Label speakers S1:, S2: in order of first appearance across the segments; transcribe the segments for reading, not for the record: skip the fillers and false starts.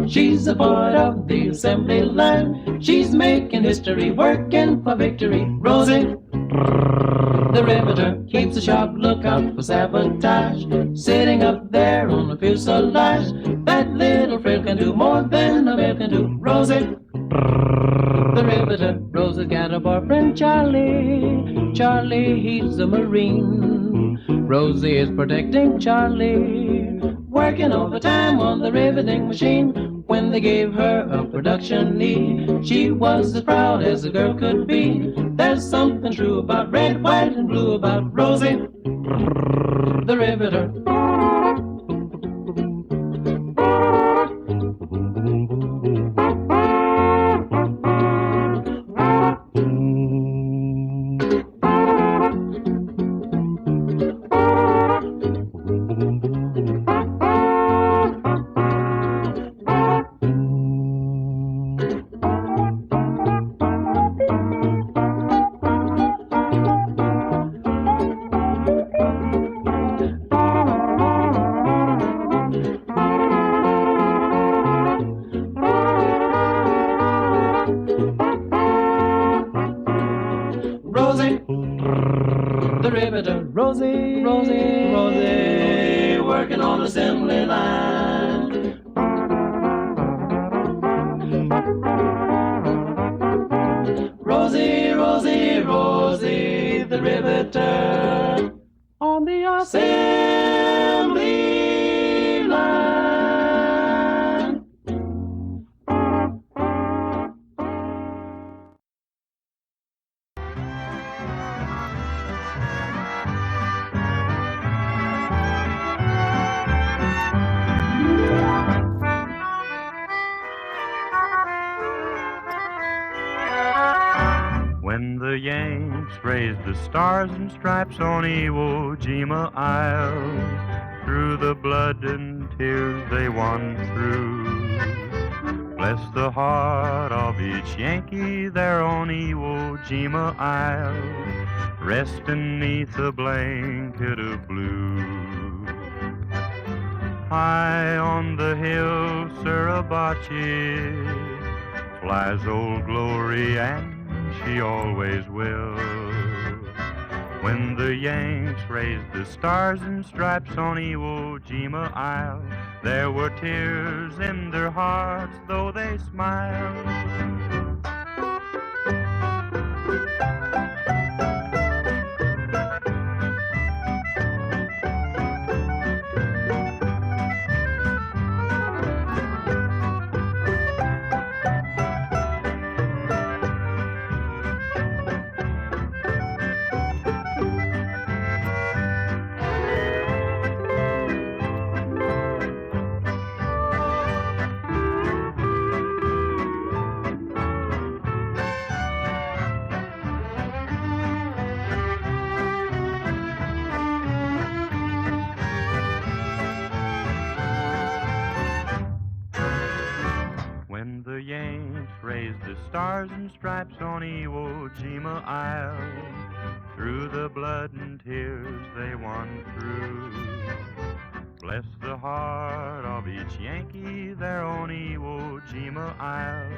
S1: She's a part of the assembly line. She's making history, working for victory. Rosie, the riveter, keeps a sharp lookout for sabotage. Sitting up there on the fuselage, that little frill can do more than a male can do. Rosie, the riveter. Rosie's got a boyfriend, Charlie. Charlie, he's a Marine. Rosie is protecting Charlie, working overtime on the riveting machine. When they gave her a production need, she was as proud as a girl could be. There's something true about red, white, and blue about Rosie, the riveter. The riveter, Rosie, Rosie, Rosie, working on assembly line. Rosie, Rosie, Rosie, the riveter, on the assembly line.
S2: When the Yanks raised the stars and stripes on Iwo Jima Isle, through the blood and tears they won through, bless the heart of each Yankee there on Iwo Jima Isle, resting 'neath a blanket of blue. High on the hill, Suribachi, flies Old Glory, and she always will. When the Yanks raised the stars and stripes on Iwo Jima Isle, there were tears in their hearts, though they smiled. When the Yanks raised the stars and stripes on Iwo Jima Isle, through the blood and tears they won through, bless the heart of each Yankee there on Iwo Jima Isle,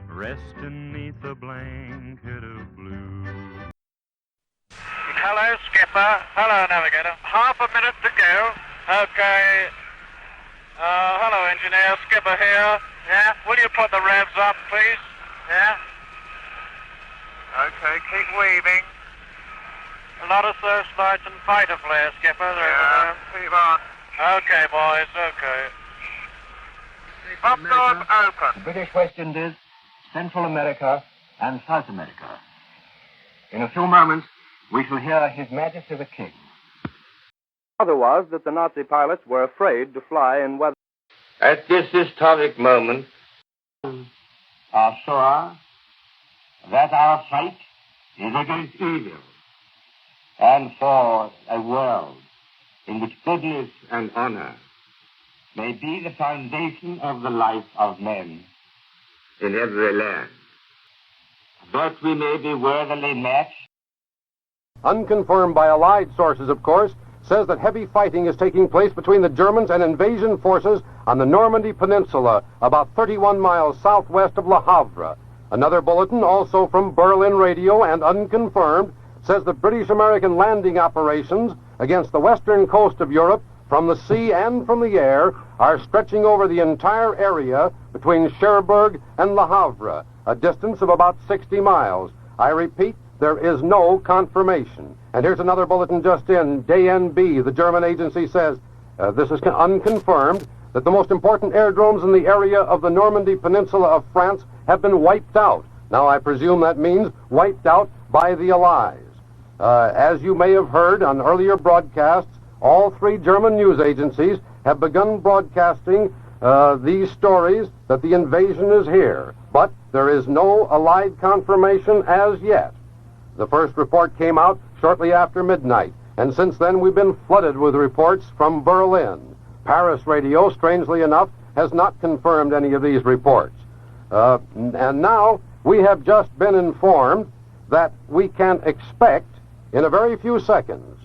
S2: resting 'neath a blanket of blue.
S3: Hello, Skipper. Hello, Navigator. Half a minute to go. Okay. Hello, Engineer. Skipper here. Yeah? Will you put the revs up, please? Yeah? Okay, keep weaving. A lot of searchlights and fighter flares, Skipper. Yeah, keep on. Okay, boys, okay. Pop doors open.
S4: The British West Indies, Central America, and South America. In a few moments, we shall hear His Majesty the King.
S5: Other was that the Nazi pilots were afraid to fly in weather.
S6: At this historic moment,
S4: Are sure that our fight is against evil and for a world in which goodness and honor may be the foundation of the life of men
S6: in every land,
S4: that we may be worthily matched.
S7: Unconfirmed by Allied sources, of course, says that heavy fighting is taking place between the Germans and invasion forces on the Normandy Peninsula, about 31 miles southwest of Le Havre. Another bulletin, also from Berlin Radio and unconfirmed, says that British-American landing operations against the western coast of Europe from the sea and from the air are stretching over the entire area between Cherbourg and Le Havre, a distance of about 60 miles. I repeat, there is no confirmation. And here's another bulletin just in. DNB, the German agency, says, this is unconfirmed, that the most important airdromes in the area of the Normandy Peninsula of France have been wiped out. Now, I presume that means wiped out by the Allies. As you may have heard on earlier broadcasts, all three German news agencies have begun broadcasting these stories that the invasion is here. But there is no Allied confirmation as yet. The first report came out shortly after midnight, and since then we've been flooded with reports from Berlin. Paris Radio, strangely enough, has not confirmed any of these reports. And now we have just been informed that we can expect in a very few seconds,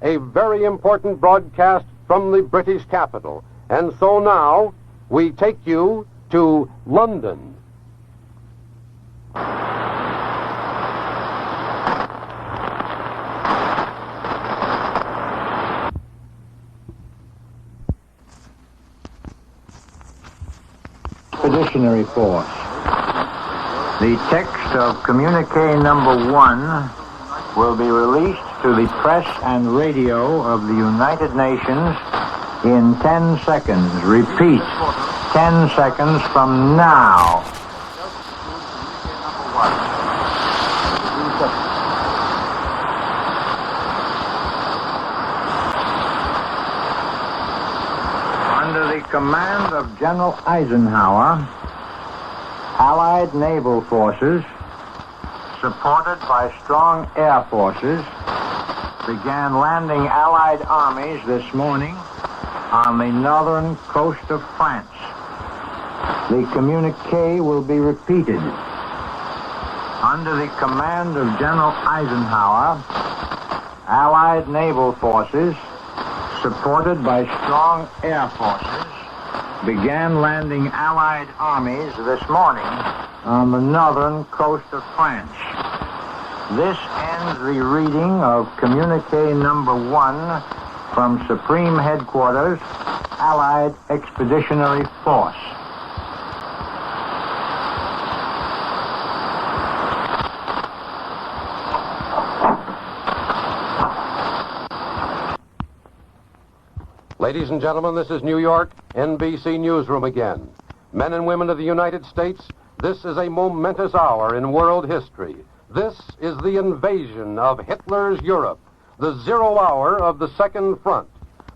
S7: a very important broadcast from the British capital. And so now we take you to London.
S8: Expeditionary Force. The text of communique number 1 will be released to the press and radio of the United Nations in 10 seconds. Repeat, 10 seconds from now. Under the command of General Eisenhower, Allied naval forces, supported by strong air forces, began landing Allied armies this morning on the northern coast of France. The communique will be repeated. Under the command of General Eisenhower, Allied naval forces, supported by strong air forces, began landing Allied armies this morning on the northern coast of France. This ends the reading of communique number 1 from Supreme Headquarters, Allied Expeditionary Force.
S7: Ladies and gentlemen, this is New York, NBC Newsroom again. Men and women of the United States, this is a momentous hour in world history. This is the invasion of Hitler's Europe, the 0 hour of the Second Front.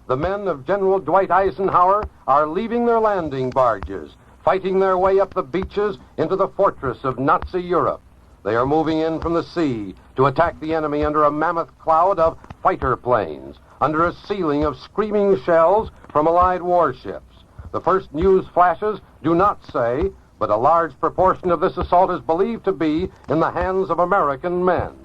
S7: The men of General Dwight Eisenhower are leaving their landing barges, fighting their way up the beaches into the fortress of Nazi Europe. They are moving in from the sea to attack the enemy under a mammoth cloud of fighter planes, under a ceiling of screaming shells from Allied warships. The first news flashes do not say, but a large proportion of this assault is believed to be in the hands of American men.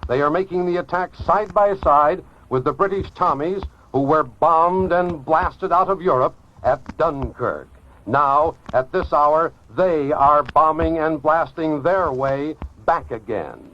S7: They are making the attack side by side with the British Tommies who were bombed and blasted out of Europe at Dunkirk. Now, at this hour, they are bombing and blasting their way back again.